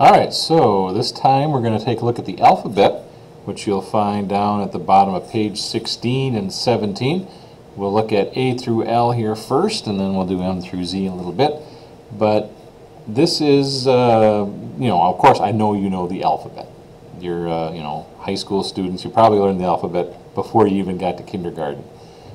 Alright, so this time we're going to take a look at the alphabet, which you'll find down at the bottom of page 16 and 17. We'll look at A through L here first, and then we'll do M through Z in a little bit. But this is, of course I know you know the alphabet. You're, high school students, you probably learned the alphabet before you even got to kindergarten.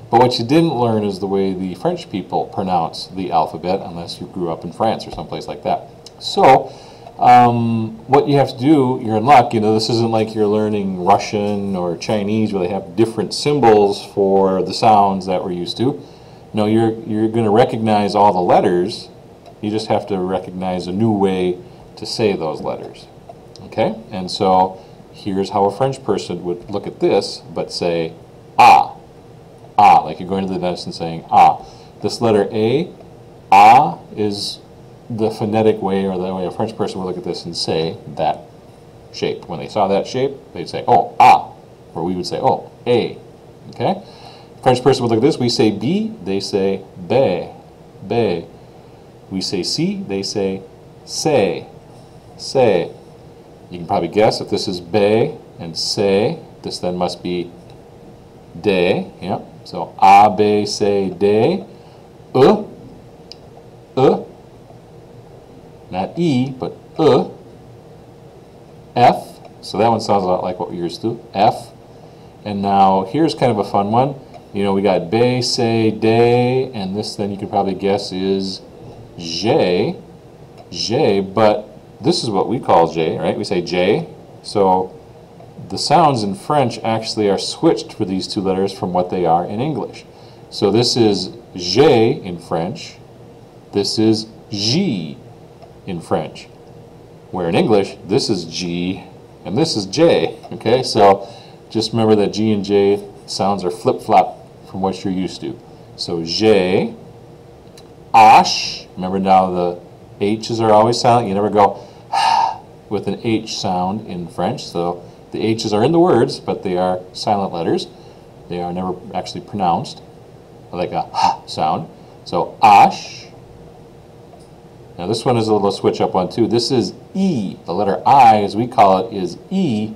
But what you didn't learn is the way the French people pronounce the alphabet, unless you grew up in France or someplace like that. So, what you have to do, you're in luck, this isn't like you're learning Russian or Chinese where they have different symbols for the sounds that we're used to. No, you're going to recognize all the letters. You just have to recognize a new way to say those letters. Okay? And so here's how a French person would look at this, but say ah. Ah, like you're going to the dentist and saying ah. This letter A, ah, is the phonetic way, or the way a French person would look at this and say that shape. When they saw that shape, they'd say, oh, ah, or we would say, oh, A. Okay? French person would look at this, we say B, they say be, be. We say C, they say say, say. You can probably guess if this is be and say, this then must be de, yeah. So A, B, C, D, not E, but F. So that one sounds a lot like what we used to, F. And now here's kind of a fun one. We got B, C, D, and this then you can probably guess is J, J, but this is what we call J, right? We say J. So the sounds in French actually are switched for these two letters from what they are in English. So this is J in French. This is J in French. Where in English, this is G and this is J. Okay, so just remember that G and J sounds are flip-flop from what you're used to. So J, H. Remember now the H's are always silent. You never go with an H sound in French. So the H's are in the words, but they are silent letters. They are never actually pronounced like a H sound. So H. Now this one is a little switch up one too. This is E. The letter I, as we call it, is E,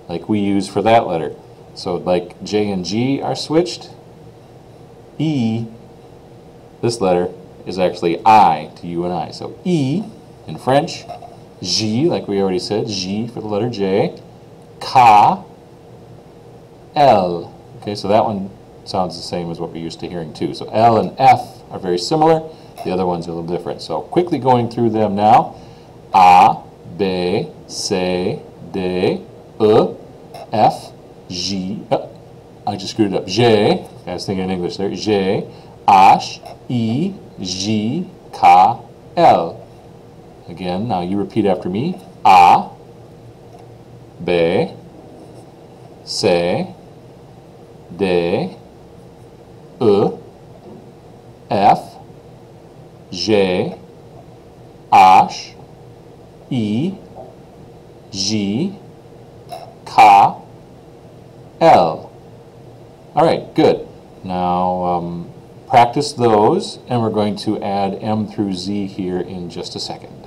like we use for that letter. So like J and G are switched. E, this letter, is actually I to you and I. So E in French, J, like we already said, J for the letter J, K, L. Okay, so that one sounds the same as what we're used to hearing too. So L and F are very similar. The other ones are a little different. So quickly going through them now. A, B, C, D, E, F, G. I just screwed it up. J. I was thinking in English there. J, H, E, J, K, L. Again, now you repeat after me. A, B, C, D, E, F, J, H, E, J, K, L. All right, good. Now practice those, and we're going to add M through Z here in just a second.